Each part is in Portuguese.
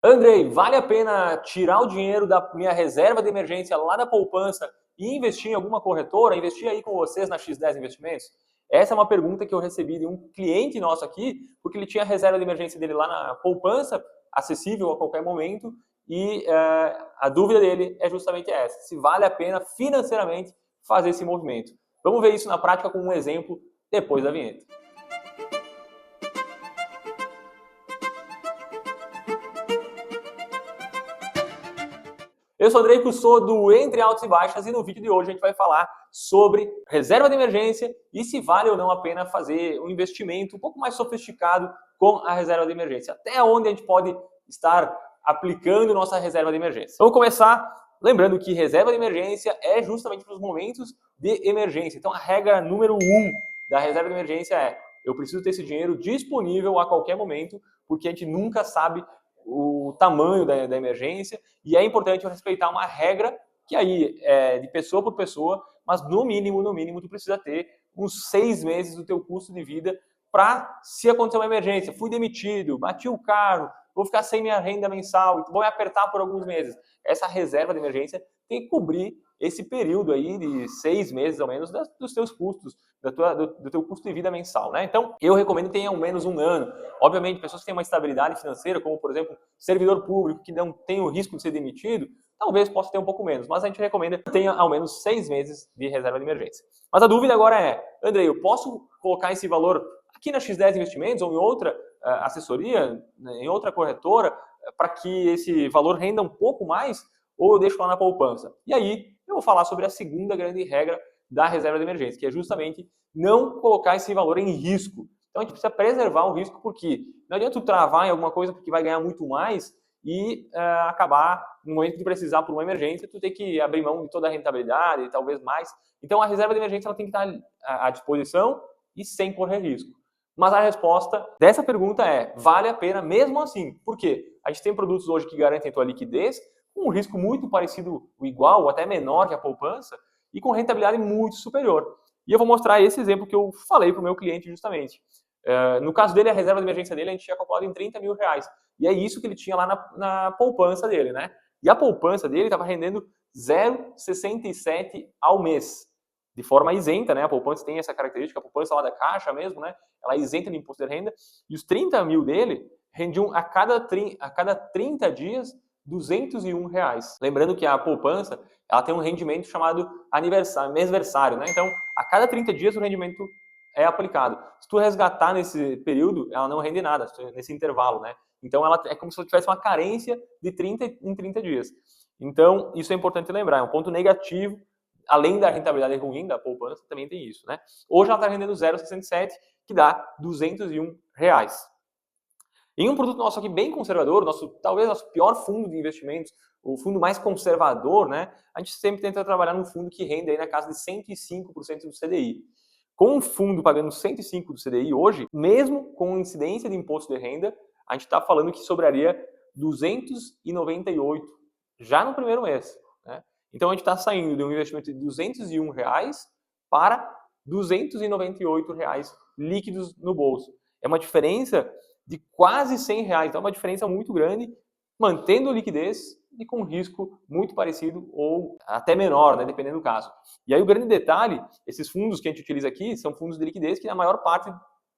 Andrei, vale a pena tirar o dinheiro da minha reserva de emergência lá da poupança e investir em alguma corretora, investir aí com vocês na X10 Investimentos? Essa é uma pergunta que eu recebi de um cliente nosso aqui, porque ele tinha a reserva de emergência dele lá na poupança, acessível a qualquer momento, e a dúvida dele é justamente essa, se vale a pena financeiramente fazer esse movimento. Vamos ver isso na prática com um exemplo depois da vinheta. Eu sou o Andrei Custódio do Entre Altos e Baixas e no vídeo de hoje a gente vai falar sobre reserva de emergência e se vale ou não a pena fazer um investimento um pouco mais sofisticado com a reserva de emergência. Até onde a gente pode estar aplicando nossa reserva de emergência. Vamos começar lembrando que reserva de emergência é justamente para os momentos de emergência. Então a regra número 1 da reserva de emergência é: eu preciso ter esse dinheiro disponível a qualquer momento, porque a gente nunca sabe o tamanho da emergência, e é importante respeitar uma regra que aí é de pessoa por pessoa, mas no mínimo, tu precisa ter uns 6 meses do teu custo de vida para, se acontecer uma emergência, fui demitido, bati o carro, vou ficar sem minha renda mensal, vou me apertar por alguns meses. Essa reserva de emergência tem que cobrir esse período aí de 6 meses, ao menos, dos teus custos, do teu custo de vida mensal, né? Então, eu recomendo que tenha ao menos um ano. Obviamente, pessoas que têm uma estabilidade financeira, como, por exemplo, servidor público, que não tem o risco de ser demitido, talvez possa ter um pouco menos, mas a gente recomenda que tenha ao menos 6 meses de reserva de emergência. Mas a dúvida agora é: Andrei, eu posso colocar esse valor aqui na X10 Investimentos ou em outra assessoria, em outra corretora, para que esse valor renda um pouco mais, ou eu deixo lá na poupança? E aí, eu vou falar sobre a segunda grande regra da reserva de emergência, que é justamente não colocar esse valor em risco. Então a gente precisa preservar o risco, porque não adianta tu travar em alguma coisa porque vai ganhar muito mais e acabar, no momento de precisar por uma emergência, tu ter que abrir mão de toda a rentabilidade e talvez mais. Então a reserva de emergência ela tem que estar à disposição e sem correr risco. Mas a resposta dessa pergunta é: vale a pena mesmo assim. Por quê? A gente tem produtos hoje que garantem a tua liquidez com um risco muito parecido, igual ou até menor que a poupança, e com rentabilidade muito superior. E eu vou mostrar esse exemplo que eu falei para o meu cliente justamente. No caso dele, a reserva de emergência dele, a gente tinha calculado em 30 mil reais. E é isso que ele tinha lá na poupança dele, né? E a poupança dele estava rendendo 0,67 ao mês, de forma isenta, né? A poupança tem essa característica, a poupança lá da Caixa mesmo, né? Ela é isenta de imposto de renda. E os 30 mil dele rendiam a cada 30 dias R$ 201. Lembrando que a poupança ela tem um rendimento chamado mêsversário, né? Então, a cada 30 dias o rendimento é aplicado. Se tu resgatar nesse período, ela não rende nada, nesse intervalo, né? Então, ela é como se ela tivesse uma carência de 30 em 30 dias. Então, isso é importante lembrar, é um ponto negativo, além da rentabilidade ruim da poupança, também tem isso, né? Hoje ela está rendendo 0,67, que dá R$ 201. Em um produto nosso aqui bem conservador, talvez nosso pior fundo de investimentos, o fundo mais conservador, né? A gente sempre tenta trabalhar num fundo que rende aí na casa de 105% do CDI. Com um fundo pagando 105% do CDI hoje, mesmo com incidência de imposto de renda, a gente está falando que sobraria 298 já no primeiro mês, né? Então a gente está saindo de um investimento de R$ 201 para R$ 298 líquidos no bolso. É uma diferença de quase R$ 100. Então é uma diferença muito grande, mantendo liquidez e com risco muito parecido ou até menor, né, dependendo do caso. E aí o grande detalhe, esses fundos que a gente utiliza aqui são fundos de liquidez que na maior parte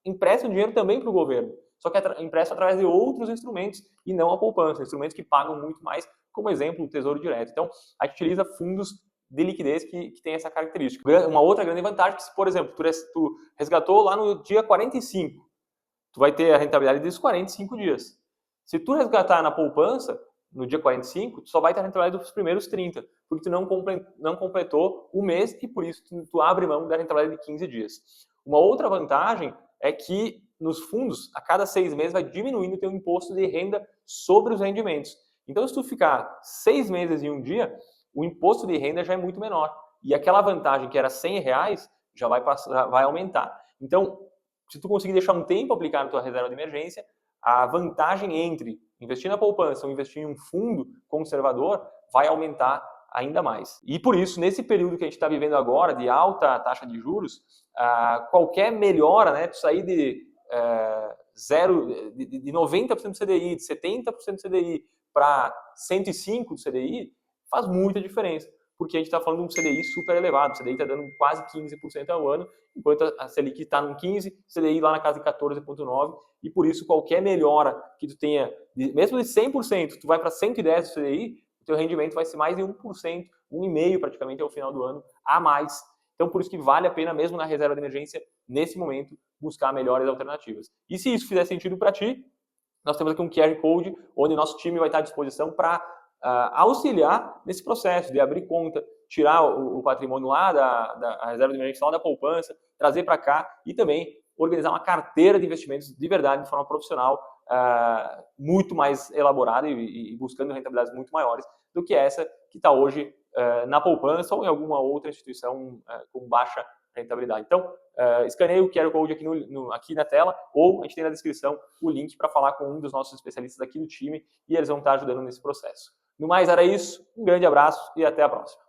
emprestam dinheiro também para o governo, só que emprestam através de outros instrumentos e não a poupança, instrumentos que pagam muito mais, como exemplo o Tesouro Direto. Então a gente utiliza fundos de liquidez que tem essa característica. Uma outra grande vantagem é que, se, por exemplo, tu resgatou lá no dia 45, tu vai ter a rentabilidade desses 45 dias. Se tu resgatar na poupança, no dia 45, tu só vai ter a rentabilidade dos primeiros 30, porque tu não completou o mês e por isso tu abre mão da rentabilidade de 15 dias. Uma outra vantagem é que nos fundos, a cada 6 meses vai diminuindo o teu imposto de renda sobre os rendimentos. Então, se tu ficar 6 meses e um dia, o imposto de renda já é muito menor. E aquela vantagem que era R$ 100 já vai aumentar. Então, se tu conseguir deixar um tempo aplicado na tua reserva de emergência, a vantagem entre investir na poupança ou investir em um fundo conservador vai aumentar ainda mais. E por isso, nesse período que a gente está vivendo agora, de alta taxa de juros, qualquer melhora, né, tu sair de de 90% do CDI, de 70% do CDI para 105% do CDI, faz muita diferença, porque a gente está falando de um CDI super elevado, o CDI está dando quase 15% ao ano, enquanto a Selic está em 15%, o CDI lá na casa de 14,9%, e por isso qualquer melhora que tu tenha, mesmo de 100%, tu vai para 110% do CDI, o teu rendimento vai ser mais de 1%, 1,5% praticamente ao final do ano, a mais. Então por isso que vale a pena, mesmo na reserva de emergência, nesse momento, buscar melhores alternativas. E se isso fizer sentido para ti, nós temos aqui um QR Code, onde nosso time vai estar à disposição para auxiliar nesse processo de abrir conta, tirar o patrimônio lá da reserva de emergência, lá da poupança, trazer para cá e também organizar uma carteira de investimentos de verdade, de forma profissional, muito mais elaborada e buscando rentabilidades muito maiores do que essa que está hoje na poupança ou em alguma outra instituição com baixa rentabilidade. Então, escaneie o QR Code aqui na tela, ou a gente tem na descrição o link para falar com um dos nossos especialistas aqui do time e eles vão estar ajudando nesse processo. No mais, era isso. Um grande abraço e até a próxima.